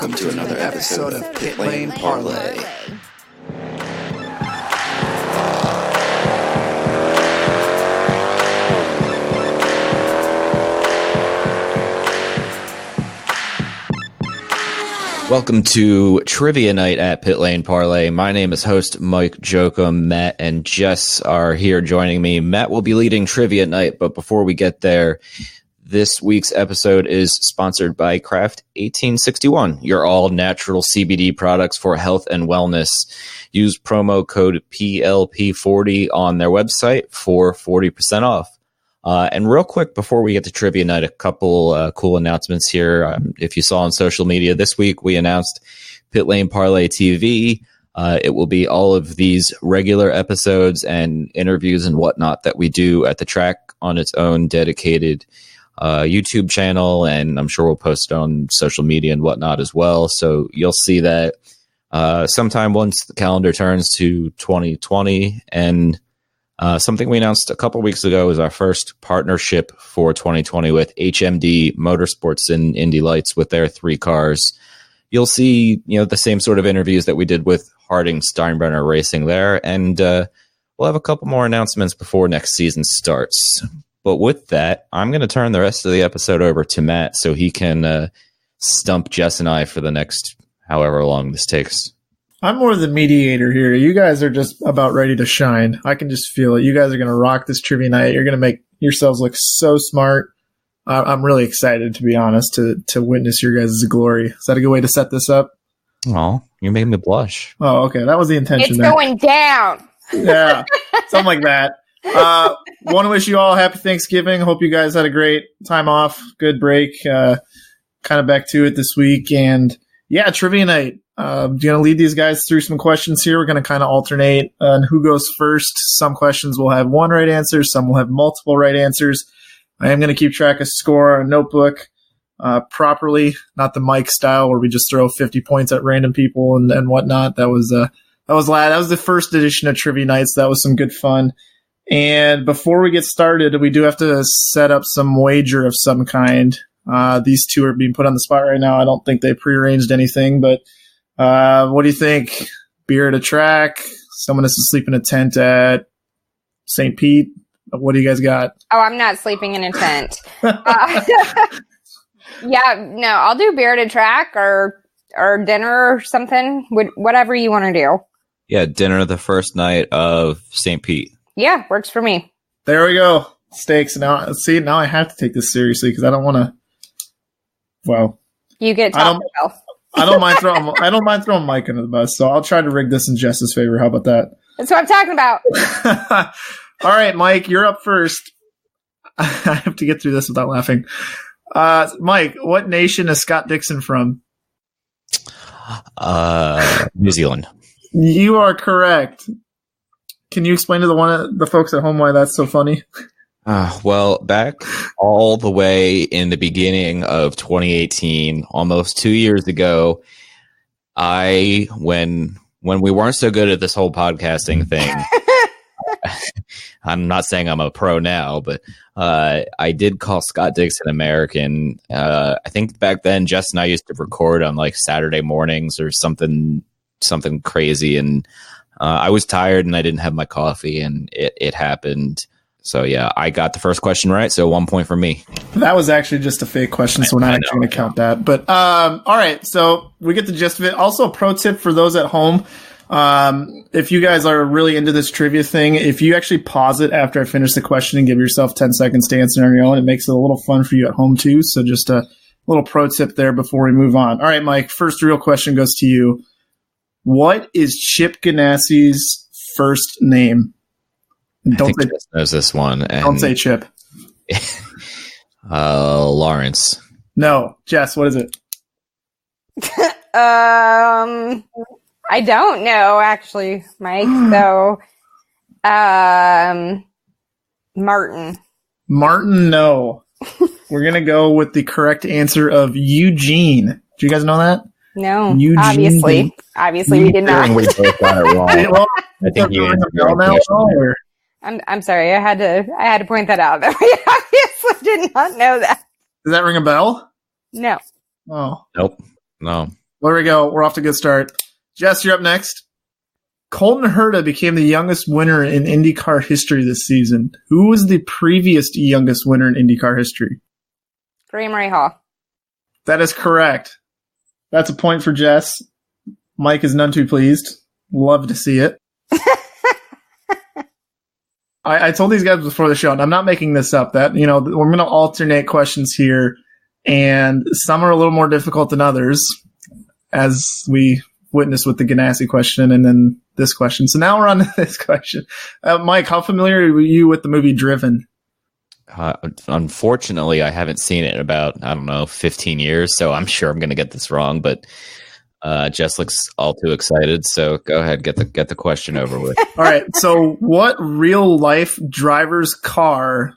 Welcome to another episode of Pit Lane Parley. Welcome to Trivia Night at Pit Lane Parley. My name is host Mike Jokum. Matt and Jess are here joining me. Matt will be leading Trivia Night, but before we get there, this week's episode is sponsored by Craft 1861, your all-natural CBD products for health and wellness. Use promo code PLP40 on their website for 40% off. And real quick, before we get to Trivia Night, a couple cool announcements here. If you saw on social media this week, we announced Pit Lane Parley TV. It will be all of these regular episodes and interviews and whatnot that we do at the track on its own dedicated YouTube channel, and I'm sure we'll post it on social media and whatnot as well. So you'll see that sometime once the calendar turns to 2020. And something we announced a couple weeks ago is our first partnership for 2020 with HMD Motorsports and Indy Lights with their 3 cars. You'll see, the same sort of interviews that we did with Harding Steinbrenner Racing there, and we'll have a couple more announcements before next season starts. But with that, I'm going to turn the rest of the episode over to Matt so he can stump Jess and I for the next however long this takes. I'm more the mediator here. You guys are just about ready to shine. I can just feel it. You guys are going to rock this trivia night. You're going to make yourselves look so smart. I'm really excited, to be honest, to witness your guys' glory. Is that a good way to set this up? Oh, you made me blush. Oh, okay. That was the intention. It's there. Going down. Yeah, something like that. Want to wish you all a happy Thanksgiving. Hope you guys had a great time off. Good break. Kind of back to it this week. And yeah, trivia night. Going to lead these guys through some questions here. We're going to kind of alternate on who goes first. Some questions will have one right answer. Some will have multiple right answers. I am going to keep track of score on a notebook properly, not the Mike style where we just throw 50 points at random people and whatnot. That was the first edition of Trivia Nights. That was some good fun. And before we get started, we do have to set up some wager of some kind. These two are being put on the spot right now. I don't think they prearranged anything, but what do you think? Beer at a track? Someone has to sleep in a tent at St. Pete? What do you guys got? Oh, I'm not sleeping in a tent. Yeah, no, I'll do beer at a track or dinner or something. Whatever you want to do. Yeah, dinner the first night of St. Pete. Yeah, works for me. There we go. Steaks. Now I have to take this seriously because I don't want to. Well, you get Taco Bell. I don't mind throwing Mike under the bus, so I'll try to rig this in Jess's favor. How about that? That's what I'm talking about. All right, Mike, you're up first. I have to get through this without laughing. Mike, what nation is Scott Dixon from? New Zealand. You are correct. Can you explain to the folks at home why that's so funny? Well, back all the way in the beginning of 2018, almost 2 years ago, when we weren't so good at this whole podcasting thing, I'm not saying I'm a pro now, but I did call Scott Dixon American. I think back then, Jess and I used to record on like Saturday mornings or something crazy, and I was tired and I didn't have my coffee, and it happened. So yeah, I got the first question right, so 1 point for me. That was actually just a fake question, so we're not actually going to count that. But all right, so we get the gist of it. Also, a pro tip for those at home. If you guys are really into this trivia thing, if you actually pause it after I finish the question and give yourself 10 seconds to answer on your own, it makes it a little fun for you at home too. So just a little pro tip there before we move on. All right, Mike, first real question goes to you. What is Chip Ganassi's first name? I think Jess knows this one. And don't say Chip. Lawrence. No. Jess, what is it? I don't know, actually, Mike. So, Martin. Martin, no. We're going to go with the correct answer of Eugene. Do you guys know that? No, Eugene. Obviously we did not. We both got it wrong. Well, I think you answered the right now. question. I'm sorry. I had to point that out. That we obviously did not know that. Does that ring a bell? No. Oh. Nope. No. There we go. We're off to a good start. Jess, you're up next. Colton Herta became the youngest winner in IndyCar history this season. Who was the previous youngest winner in IndyCar history? Graham Rahal. That is correct. That's a point for Jess. Mike is none too pleased. Love to see it. I told these guys before the show, and I'm not making this up, that we're going to alternate questions here, and some are a little more difficult than others, as we witnessed with the Ganassi question and then this question. So now we're on to this question. Mike, how familiar were you with the movie Driven? Unfortunately, I haven't seen it in about, 15 years, so I'm sure I'm going to get this wrong, but Jess looks all too excited, so go ahead, get the question over with. All right, so what real-life driver's car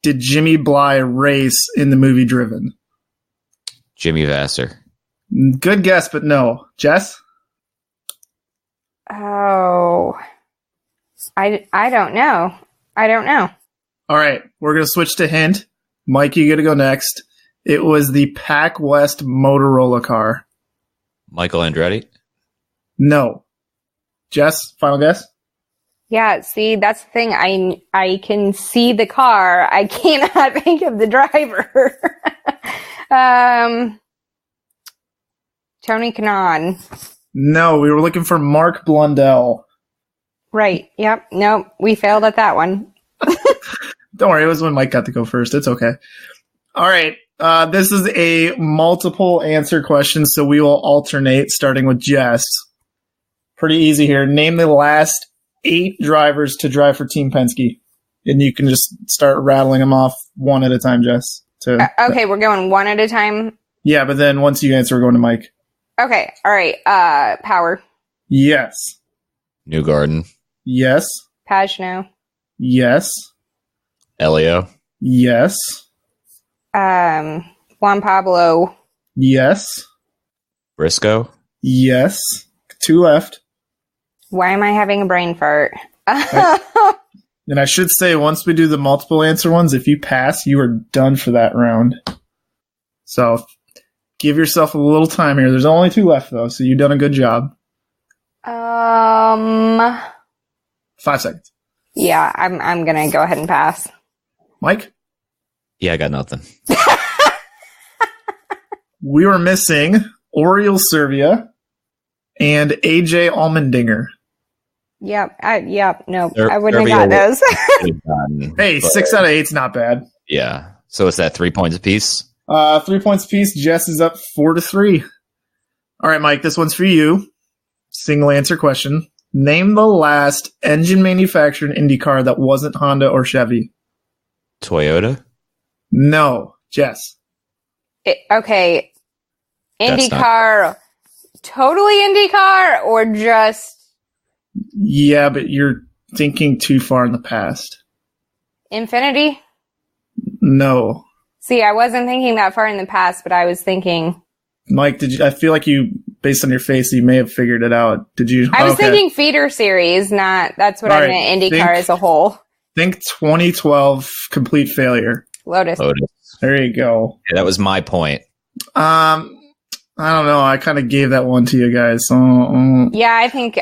did Jimmy Bly race in the movie Driven? Jimmy Vasser. Good guess, but no. Jess? Oh, I don't know. All right, we're going to switch to hint. Mike, you got to go next. It was the Pac West Motorola car. Michael Andretti? No. Jess, final guess? Yeah, see, that's the thing. I can see the car. I cannot think of the driver. Tony Kanaan. No, we were looking for Mark Blundell. Right. Yep. Nope. We failed at that one. Don't worry, it was when Mike got to go first. It's okay. All right. This is a multiple answer question, so we will alternate, starting with Jess. Pretty easy here. Name the last 8 drivers to drive for Team Penske. And you can just start rattling them off one at a time, Jess. Okay, we're going one at a time. Yeah, but then once you answer, we're going to Mike. Okay, all right. Power. Yes. Newgarden. Yes. Pagenaud. Yes. Elio. Yes. Juan Pablo. Yes. Briscoe. Yes. 2 left. Why am I having a brain fart? And I should say, once we do the multiple answer ones, if you pass, you are done for that round. So give yourself a little time here. There's only 2 left, though, so you've done a good job. 5 seconds. Yeah, I'm gonna go ahead and pass. Mike? Yeah, I got nothing. We were missing Oriol Servia and AJ Allmendinger. Yep. Nope. There- I wouldn't there have got be those. Hey, 6 out of 8's not bad. Yeah. So it's that 3 points apiece? 3 points apiece. Jess is up 4-3. All right, Mike, this one's for you. Single answer question. Name the last engine manufacturer in IndyCar that wasn't Honda or Chevy. Toyota? No. Jess. Okay. That's IndyCar, totally IndyCar, or just Yeah, but you're thinking too far in the past. Infinity? No. See, I wasn't thinking that far in the past, but I was thinking. Mike, I feel like you, based on your face, you may have figured it out. Did you? I was thinking feeder series, that's what I meant, IndyCar as a whole. Think 2012 complete failure. Lotus. There you go. Yeah, that was my point. I don't know. I kind of gave that one to you guys. So, Yeah, I think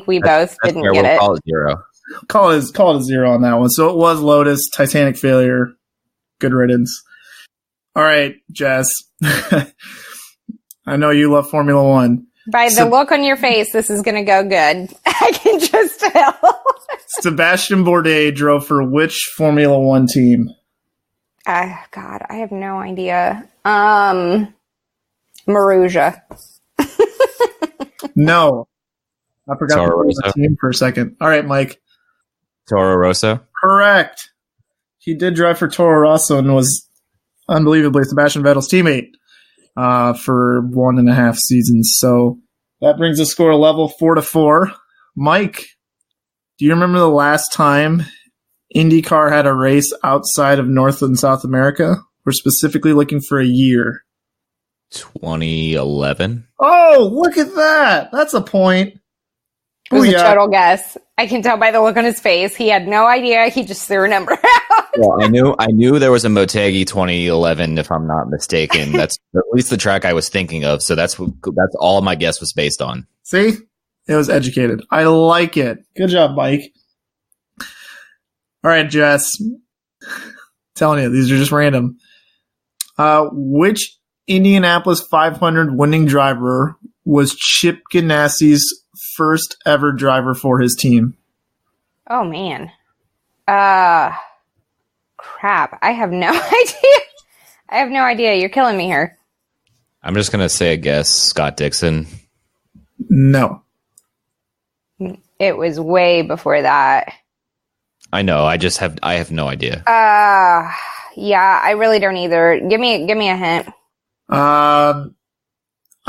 we both didn't fair. get We'll it. call it 0. Call it a 0 on that one. So it was Lotus, Titanic failure. Good riddance. All right, Jess. I know you love Formula One. By the look on your face, this is going to go good. I can just tell. Sebastian Bourdais drove for which Formula One team? God, I have no idea. Marussia. No. I forgot Toro the Rosso. team for a second. All right, Mike. Toro Rosso? Correct. He did drive for Toro Rosso and was unbelievably Sebastian Vettel's teammate for 1.5 seasons. So that brings the score level 4-4. Mike, do you remember the last time IndyCar had a race outside of North and South America? We're specifically looking for a year. 2011? Oh, look at that. That's a point. It was a Booyah. total guess. I can tell by the look on his face. He had no idea. He just threw a number out. Well, I knew there was a Motegi 2011, if I'm not mistaken. That's at least the track I was thinking of. So that's all my guess was based on. See? It was educated. I like it. Good job, Mike. All right, Jess. Telling you, these are just random. Which Indianapolis 500 winning driver was Chip Ganassi's first ever driver for his team? Oh, man. Crap. I have no idea. I have no idea. You're killing me here. I'm just going to say a guess. Scott Dixon. No. It was way before that. I know. I have no idea. Yeah, I really don't either. Give me a hint. I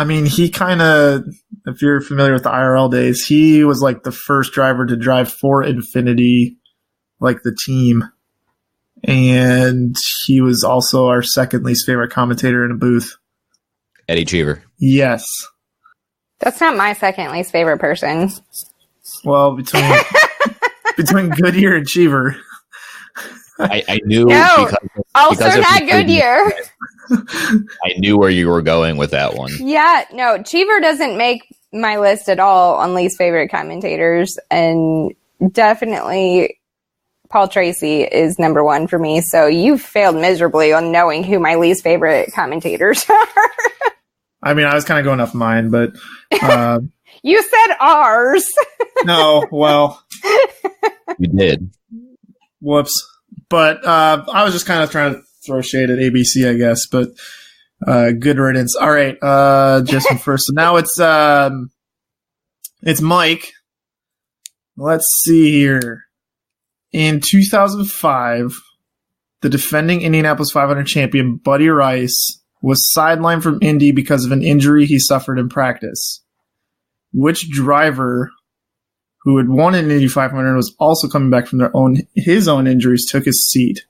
mean, he kind of, if you're familiar with the IRL days, he was like the first driver to drive for Infinity, like the team. And he was also our second least favorite commentator in a booth. Eddie Cheever. Yes. That's not my second least favorite person. Well, between Goodyear and Cheever. I knew No, because also of not Goodyear. I knew where you were going with that one. Yeah, no, Cheever doesn't make my list at all on least favorite commentators, and definitely Paul Tracy is number one for me. So you failed miserably on knowing who my least favorite commentators are. I mean, I was kind of going off mine, but you said ours. no, well, You did. whoops. But I was just kind of trying to throw shade at ABC, I guess. But good riddance. All right, Justin first. So now it's Mike. Let's see here. In 2005, the defending Indianapolis 500 champion Buddy Rice was sidelined from Indy because of an injury he suffered in practice. Which driver who had won an Indy 500 and was also coming back from his own injuries took his seat?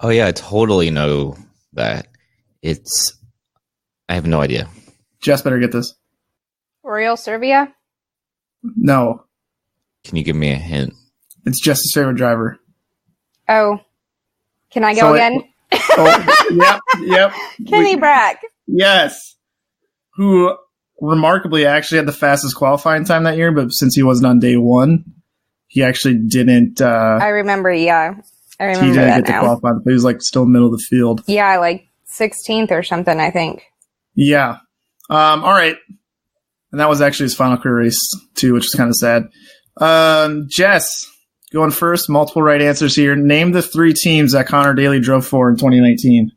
Oh yeah, I totally know that. I have no idea. Jess better get this. Oriol Servia? No, Can you give me a hint? it's Jess's favorite driver. Oh. Can I go again? Yep. Kenny Brack. Yes. Who remarkably actually had the fastest qualifying time that year, but since he wasn't on day one, he actually didn't. I remember, yeah. I remember he didn't that get to now. qualify, but he was like still middle of the field. Yeah, like 16th or something, I think. Yeah. All right. And that was actually his final career race too, which is kind of sad. Jess, going first. Multiple right answers here. Name the three teams that Connor Daly drove for in 2019.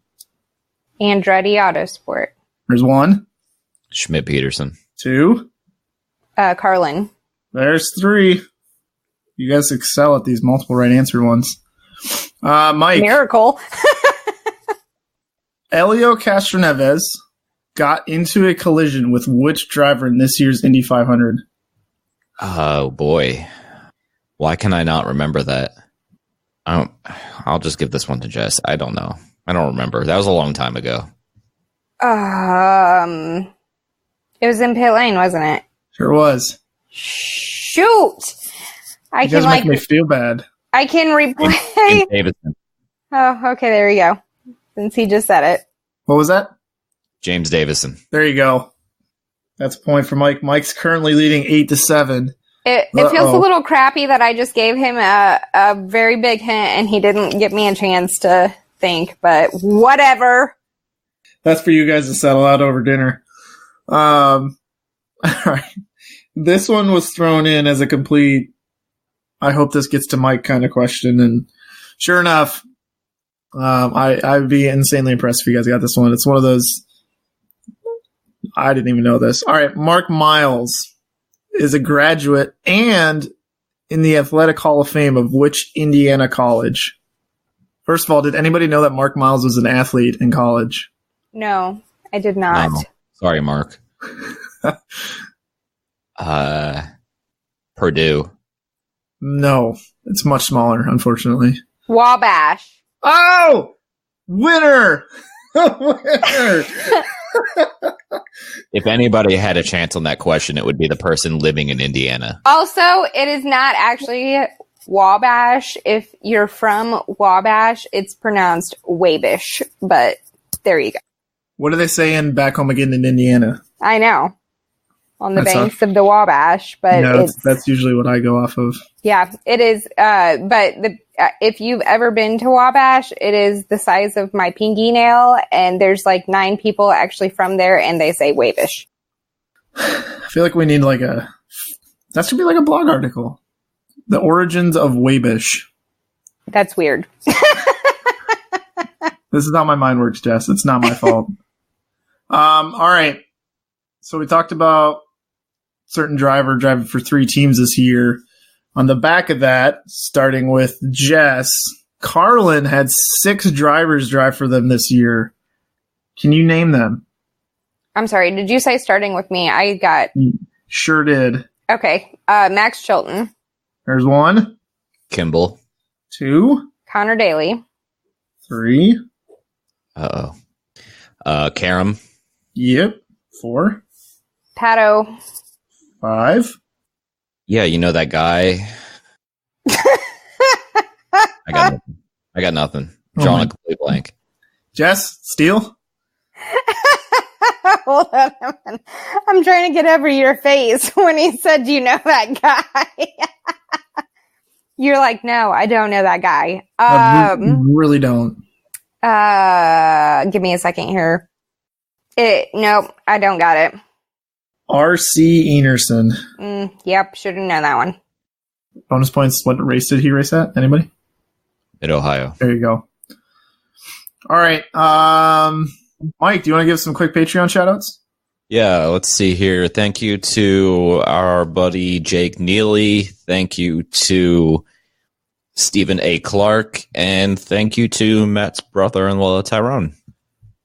Andretti Autosport. There's one. Schmidt Peterson. Two. Carlin. There's three. You guys excel at these multiple right answer ones. Mike. Miracle. Elio Castroneves got into a collision with which driver in this year's Indy 500? Oh boy. Why can I not remember that? I'll just give this one to Jess. I don't know. I don't remember. That was a long time ago. It was in pit lane, wasn't it? Sure was. Shoot! You guys make me feel bad. I can replay. James Davison. Oh, okay, there we go. Since he just said it. What was that? James Davison. There you go. That's a point for Mike. Mike's currently leading 8-7. It feels a little crappy that I just gave him a very big hint and he didn't give me a chance to think, but whatever. That's for you guys to settle out over dinner. All right. This one was thrown in as a complete, I hope this gets to Mike kind of question. And sure enough, I'd be insanely impressed if you guys got this one. It's one of those, I didn't even know this. All right. Mark Miles is a graduate and in the Athletic Hall of Fame of which Indiana college? First of all, did anybody know that Mark Miles was an athlete in college? No, I did not. No. Sorry, Mark. Purdue. No, it's much smaller, unfortunately. Wabash. Oh! Winner! Winner! If anybody had a chance on that question, it would be the person living in Indiana. Also, it is not actually Wabash. If you're from Wabash, it's pronounced Wabish, but there you go. What are they saying back home again in Indiana? I know. On the banks of the Wabash, but that's usually what I go off of. Yeah, it is. But if you've ever been to Wabash, it is the size of my pinky nail, and there's like 9 people actually from there, and they say Wabish. I feel like we need that should be like a blog article. The origins of Wabish. That's weird. This is how my mind works, Jess. It's not my fault. All right. So we talked about certain driver driving for 3 teams this year. On the back of that, starting with Jess, Carlin had 6 drivers drive for them this year. Can you name them? I'm sorry. Did you say starting with me? I got... Sure did. Okay. Max Chilton. There's 1. Kimball. 2. Connor Daly. 3. Karam. Yep. 4. Pato. 5. Yeah, you know that guy. I got nothing. Drawing a complete blank. Jess, Steele? Hold on. I'm trying to get over your face when he said, "Do you know that guy?" You're like, "No, I don't know that guy." I really don't. Give me a second here. Nope, I don't got it. R.C. Enerson. Yep, should have known that one. Bonus points. What race did he race at? Anybody? In Ohio. There you go. All right. Mike, do you want to give some quick Patreon shout-outs? Yeah, let's see here. Thank you to our buddy Jake Neely. Thank you to Stephen A. Clark. And thank you to Matt's brother-in-law, Tyrone.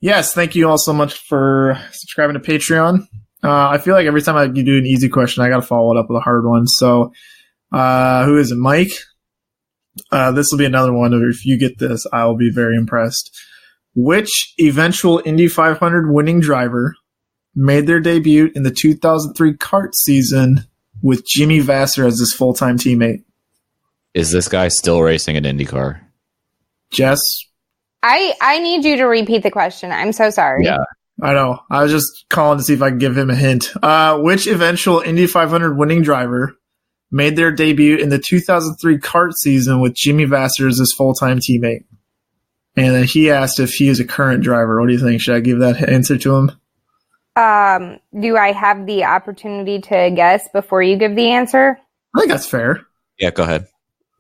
Yes, thank you all so much for subscribing to Patreon. I feel like every time you do an easy question, I got to follow it up with a hard one. So, who is it, Mike? This will be another one. If you get this, I will be very impressed. Which eventual Indy 500 winning driver made their debut in the 2003 kart season with Jimmy Vasser as his full-time teammate? Is this guy still racing an Indycar? Jess? I need you to repeat the question. I'm so sorry. Yeah. I know. I was just calling to see if I could give him a hint. Which eventual Indy 500 winning driver made their debut in the 2003 kart season with Jimmy Vasser as his full-time teammate? And then he asked if he is a current driver. What do you think? Should I give that answer to him? Do I have the opportunity to guess before you give the answer? I think that's fair. Yeah, go ahead.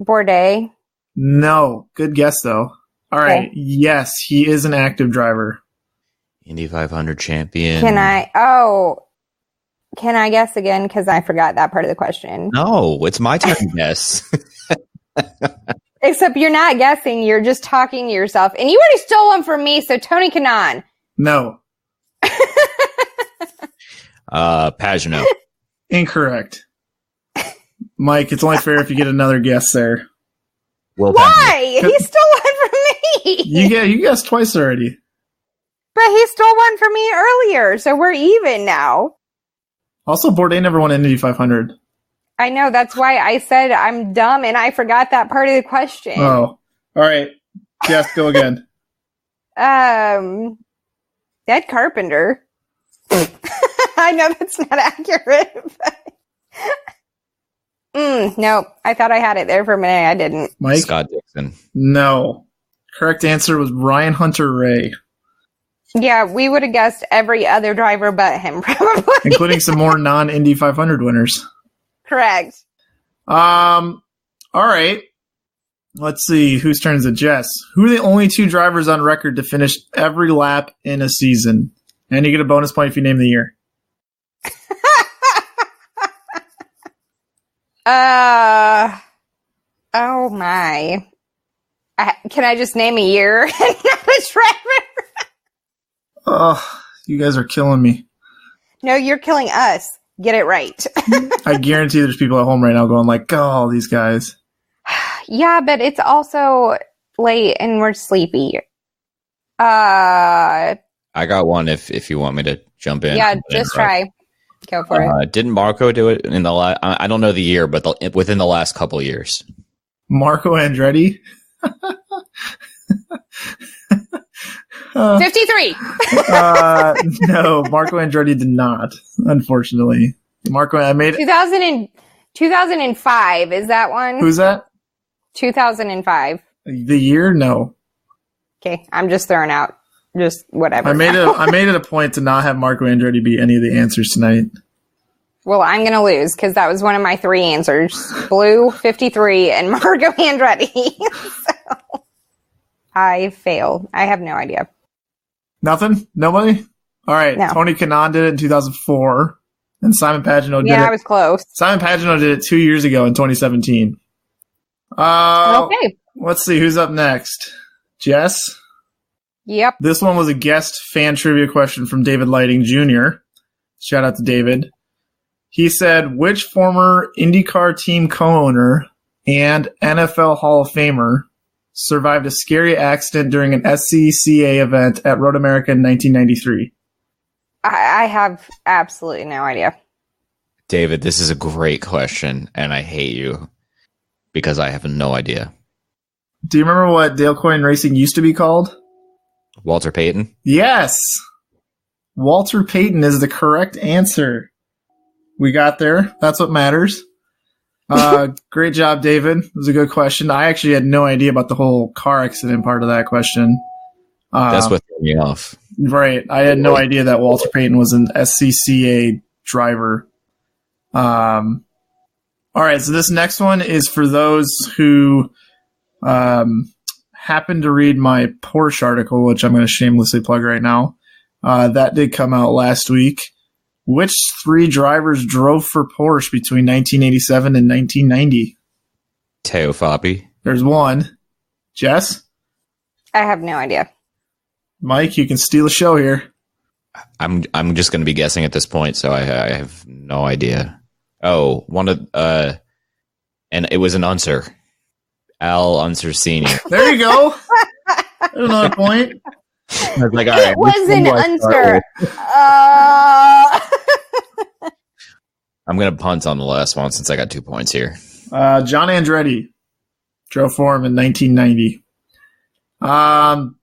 Bordet. No. Good guess, though. All right. Okay. Yes, he is an active driver. Indy 500 champion. Can I guess again? Because I forgot that part of the question. No, it's my turn to guess. Except you're not guessing. You're just talking to yourself. And you already stole one from me, so Tony Kanaan. No. Pagano. Incorrect. Mike, it's only fair if you get another guess there. Well, why? He stole one from me. You guessed twice already. But he stole one from me earlier, so we're even now. Also, Bourdain never won an Indy 500. I know, that's why I said I'm dumb and I forgot that part of the question. Oh. All right. Jess, go again. Ed Carpenter. I know that's not accurate. No, I thought I had it there for a minute. I didn't. Mike? Scott Dixon. No. Correct answer was Ryan Hunter-Reay. Yeah, we would have guessed every other driver but him, probably. Including some more non-Indy 500 winners. Correct. All right. Let's see. Whose turn is it? Jess. Who are the only 2 drivers on record to finish every lap in a season? And you get a bonus point if you name the year. Oh my. Can I just name a year and not a driver? Oh, you guys are killing me. No, you're killing us. Get it right. I guarantee there's people at home right now going like, oh, these guys. Yeah, but it's also late and we're sleepy. I got one if you want me to jump in. Yeah, just try. Go for it. Didn't Marco do it in the I don't know the year, but within the last couple of years? Marco Andretti. 53. No, Marco Andretti did not, unfortunately. I made 2005, is that one? Who's that? 2005. The year? No. Okay, I'm just throwing out just whatever. I made it a point to not have Marco Andretti be any of the answers tonight. Well, I'm going to lose because that was one of my 3 answers. Blue, 53, and Marco Andretti. So I failed. I have no idea. Nothing? Nobody? All right. No. Tony Kanaan did it in 2004, and Simon Pagino did it. Yeah, I was close. Simon Pagino did it 2 years ago in 2017. Okay. Let's see who's up next. Jess? Yep. This one was a guest fan trivia question from David Lighting Jr. Shout out to David. He said, which former IndyCar team co-owner and NFL Hall of Famer survived a scary accident during an SCCA event at Road America in 1993? I have absolutely no idea. David, this is a great question, and I hate you because I have no idea. Do you remember what Dale Coyne Racing used to be called? Walter Payton? Yes. Walter Payton is the correct answer. We got there. That's what matters. Great job, David. It was a good question. I actually had no idea about the whole car accident part of that question. That's what threw me off. Right. I had no idea that Walter Payton was an SCCA driver. All right. So this next one is for those who happened to read my Porsche article, which I'm going to shamelessly plug right now. That did come out last week. Which 3 drivers drove for Porsche between 1987 and 1990? Teo Fabi. There's one. Jess? I have no idea. Mike, you can steal the show here. I'm just going to be guessing at this point, so I have no idea. Oh, one of and it was an Unser. Al Unsersini. There you go. There's another point. I was like, all right, It was an Unser. I'm going to punt on the last one since I got 2 points here. John Andretti drove for him in 1990. All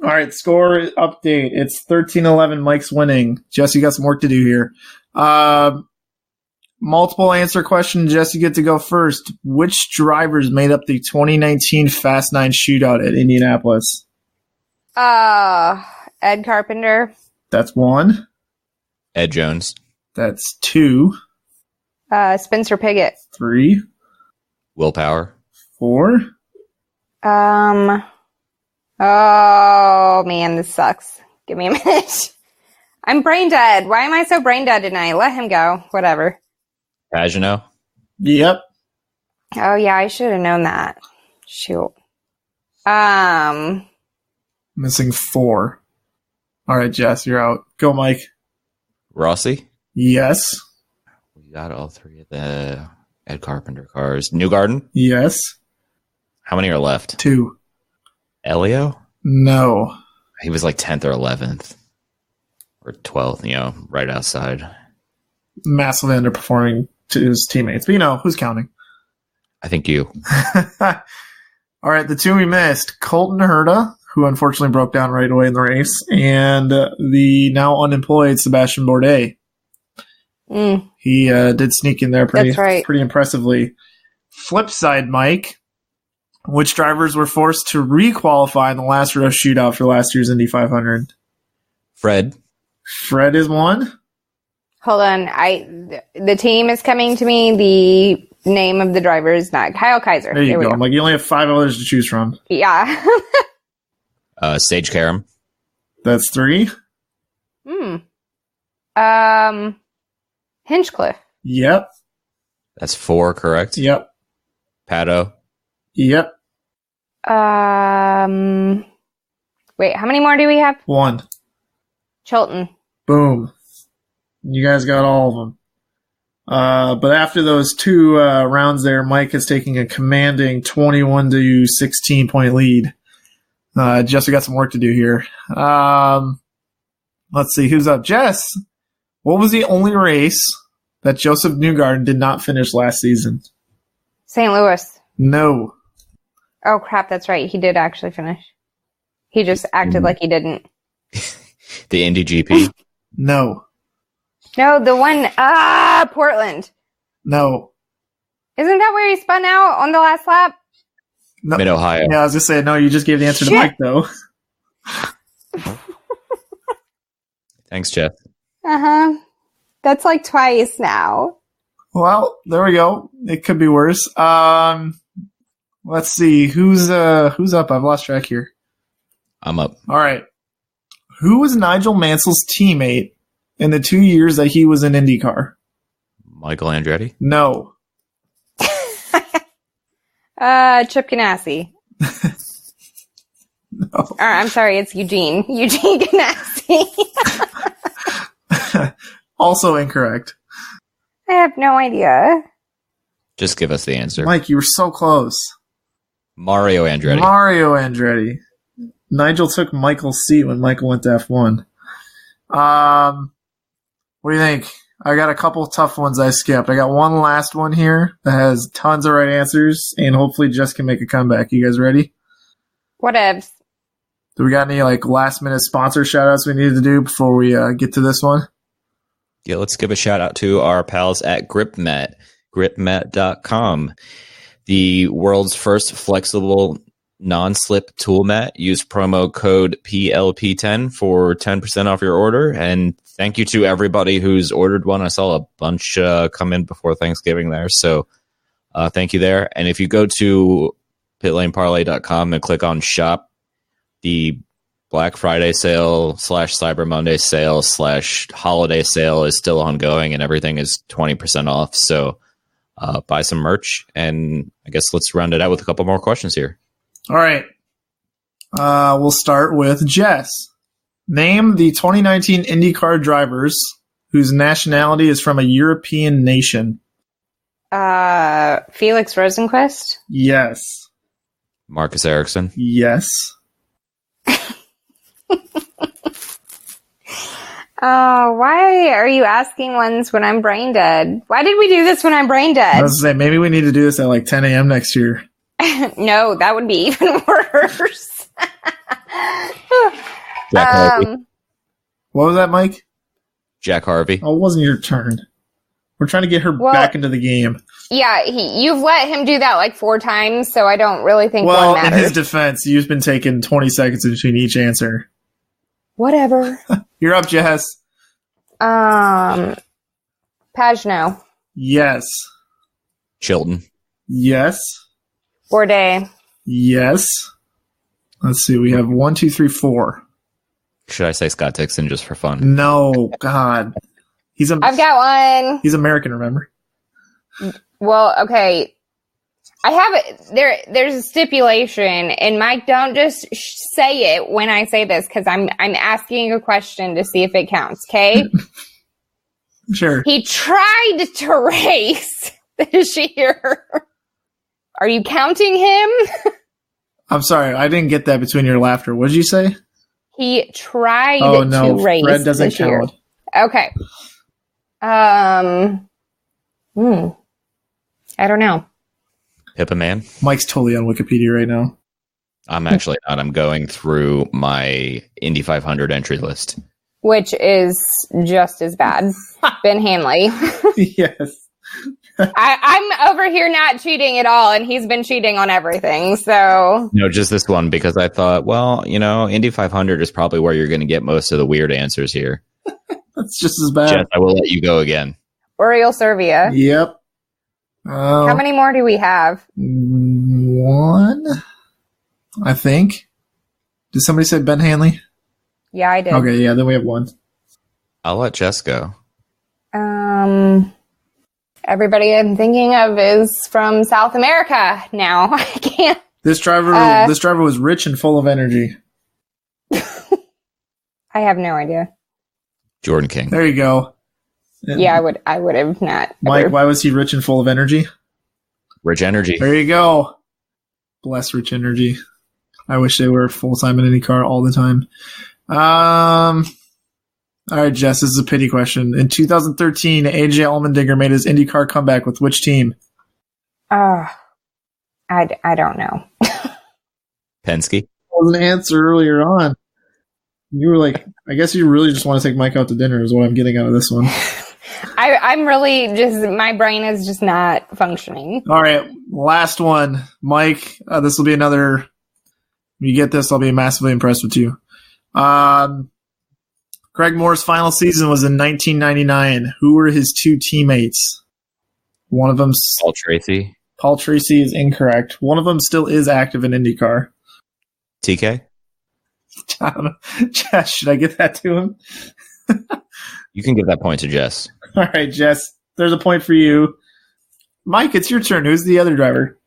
right, score update. It's 13-11. Mike's winning. Jess, you got some work to do here. Multiple answer question. Jess, you get to go first. Which drivers made up the 2019 Fast 9 shootout at Indianapolis? Ed Carpenter. That's 1. Ed Jones. That's 2. Spencer Piggott. 3. Willpower. 4. Oh man, this sucks. Give me a minute. I'm brain dead. Why am I so brain dead tonight? Let him go. Whatever. Pagino. Yep. Oh yeah, I should have known that. Shoot. Missing 4. All right, Jess, you're out. Go, Mike. Rossi. Yes. We got all 3 of the Ed Carpenter cars. Newgarden. Yes. How many are left? 2. Elio? No. He was like 10th or 11th. Or 12th, right outside. Massively underperforming to his teammates. But, who's counting? I think you. All right, the 2 we missed. Colton Herta, who unfortunately broke down right away in the race, and the now unemployed Sebastian Bourdais. He did sneak in there pretty impressively. Flip side, Mike. Which drivers were forced to re-qualify in the last row shootout for last year's Indy 500? Fred. Fred is 1. Hold on. The team is coming to me. The name of the driver is not Kyle Kaiser. There you go. I'm like, you only have 5 others to choose from. Yeah. Sage Karam. That's 3. Hinchcliffe. Yep. That's 4, correct? Yep. Pato. Yep. Wait, how many more do we have? 1. Chilton. Boom. You guys got all of them. But after those 2 rounds there, Mike is taking a commanding 21 to 16 point lead. Jess, we got some work to do here. Let's see who's up. Jess, what was the only race that Joseph Newgarden did not finish last season? St. Louis. No. Oh, crap. That's right. He did actually finish. He just acted like he didn't. The Indy GP? No. No, the one, Portland. No. Isn't that where he spun out on the last lap? No. Mid-Ohio. Yeah, I was just saying, no, you just gave the answer to Mike, though. Thanks, Jeff. Uh-huh. That's like twice now. Well, there we go. It could be worse. Let's see. Who's up? I've lost track here. I'm up. All right. Who was Nigel Mansell's teammate in the 2 years that he was in IndyCar? Michael Andretti? No. Chip Ganassi. No. I'm sorry, it's Eugene. Eugene Ganassi. Also incorrect. I have no idea. Just give us the answer. Mike, you were so close. Mario Andretti. Mario Andretti. Nigel took Michael's seat when Michael went to F1. What do you think? I got a couple tough ones I skipped. I got one last one here that has tons of right answers, and hopefully Jess can make a comeback. You guys ready? Whatevs. Do we got any last minute sponsor shout outs we need to do before we get to this one? Yeah, let's give a shout out to our pals at GripMat, gripmat.com, the world's first flexible non-slip tool mat. Use promo code PLP10 for 10% off your order. And thank you to everybody who's ordered one. I saw a bunch come in before Thanksgiving there. So thank you there. And if you go to pitlaneparley.com and click on shop, the Black Friday sale / Cyber Monday sale / holiday sale is still ongoing, and everything is 20% off. So buy some merch, and I guess let's round it out with a couple more questions here. All right. We'll start with Jess. Name the 2019 IndyCar drivers whose nationality is from a European nation. Felix Rosenquist? Yes. Marcus Ericsson. Yes. Oh, why are you asking ones when I'm brain dead? Why did we do this when I'm brain dead? I was saying, maybe we need to do this at 10 a.m. next year. No, that would be even worse. Jack Harvey. What was that, Mike? Jack Harvey. Oh, it wasn't your turn. We're trying to get her back into the game. Yeah, you've let him do that 4 times, so I don't really think well, one matters. In his defense, you've been taking 20 seconds between each answer. Whatever. You're up, Jess. Pagano. Yes. Chilton. Yes. Bourdais. Yes. Let's see. We have 1, 2, 3, 4. Should I say Scott Dixon just for fun? No, God. I've got one. He's American, remember? Well, okay. I have it. There's a stipulation, and Mike, don't just say it when I say this because I'm asking a question to see if it counts. Okay? Sure. He tried to race this year. Are you counting him? I'm sorry, I didn't get that between your laughter. What did you say? He tried to race. Fred doesn't this year. count. Okay. I don't know. Pippa Man. Mike's totally on Wikipedia right now. I'm actually not. I'm going through my Indy 500 entry list. Which is just as bad. Ben Hanley. Yes. I'm over here not cheating at all, and he's been cheating on everything, so... No, just this one, because I thought, well, Indy 500 is probably where you're going to get most of the weird answers here. That's just as bad. Jess, I will let you go again. Oriol Servia. Yep. How many more do we have? 1, I think. Did somebody say Ben Hanley? Yeah, I did. Okay, yeah, then we have 1. I'll let Jess go. Everybody I'm thinking of is from South America now. I can't. This driver was rich and full of energy. I have no idea. Jordan King. There you go. Yeah, I would have not. Mike, why was he rich and full of energy? Rich energy. There you go. Bless Rich Energy. I wish they were full-time in IndyCar all the time. All right, Jess, this is a pity question. In 2013, AJ Allmendinger made his IndyCar comeback with which team? I I don't know. Penske. Was an answer earlier on. You were like, I guess you really just want to take Mike out to dinner is what I'm getting out of this one. I'm really just, my brain is just not functioning. All right, last one. Mike, this will be another, if you get this, I'll be massively impressed with you. Greg Moore's final season was in 1999. Who were his two teammates? One of them... Paul Tracy. Paul Tracy is incorrect. One of them still is active in IndyCar. TK? I don't know. Jess, should I get that to him? You can give that point to Jess. All right, Jess. There's a point for you. Mike, it's your turn. Who's the other driver?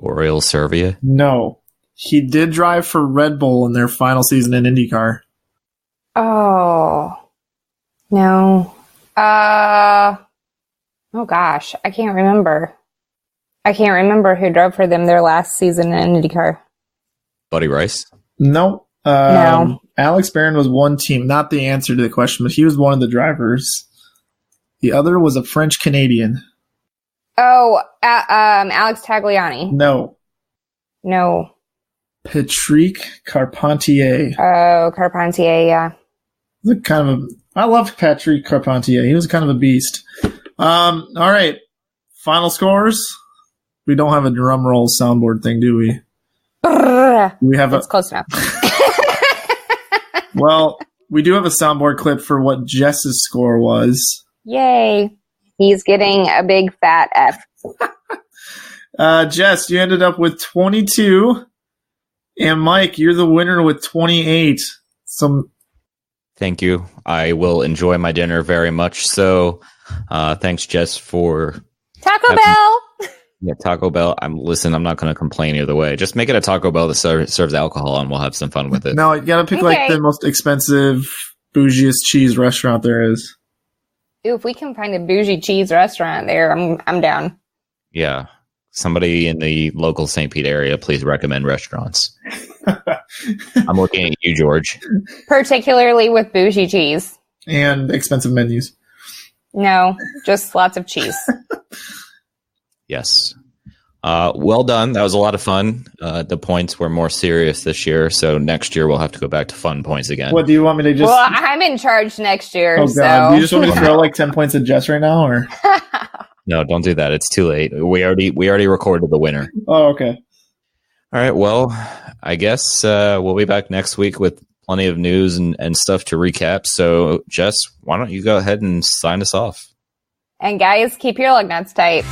Oriol Servia? No. He did drive for Red Bull in their final season in IndyCar. Oh. No. Oh gosh. I can't remember. I can't remember who drove for them their last season in IndyCar. Buddy Rice? No. No. Alex Barron was one team. Not the answer to the question, but he was one of the drivers. The other was a French Canadian. Oh, Alex Tagliani. No. No. Patrick Carpentier. Oh, Carpentier, yeah. I love Patrick Carpentier. He was kind of a beast. All right. Final scores. We don't have a drum roll soundboard thing, do we? We have It's close enough. Well, we do have a soundboard clip for what Jess's score was. Yay. He's getting a big fat F. Jess, you ended up with 22. And Mike, you're the winner with 28. Thank you. I will enjoy my dinner very much. So, thanks, Jess, for Taco Bell. Yeah, Taco Bell. I'm not going to complain either way. Just make it a Taco Bell that serves alcohol, and we'll have some fun with it. No, you got to pick like the most expensive, bougiest cheese restaurant there is. Ooh, if we can find a bougie cheese restaurant there, I'm down. Yeah. Somebody in the local St. Pete area, please recommend restaurants. I'm looking at you, George. Particularly with bougie cheese. And expensive menus. No, just lots of cheese. Yes. Well done. That was a lot of fun. The points were more serious this year, so next year we'll have to go back to fun points again. What do you want me to just... Well, I'm in charge next year, Oh, so... God. Do you just want me to throw like 10 points at Jess right now, or... No, don't do that. It's too late. We already recorded the winner. Oh, okay. All right. Well, I guess we'll be back next week with plenty of news and stuff to recap. So, Jess, why don't you go ahead and sign us off? And guys, keep your lug nuts tight.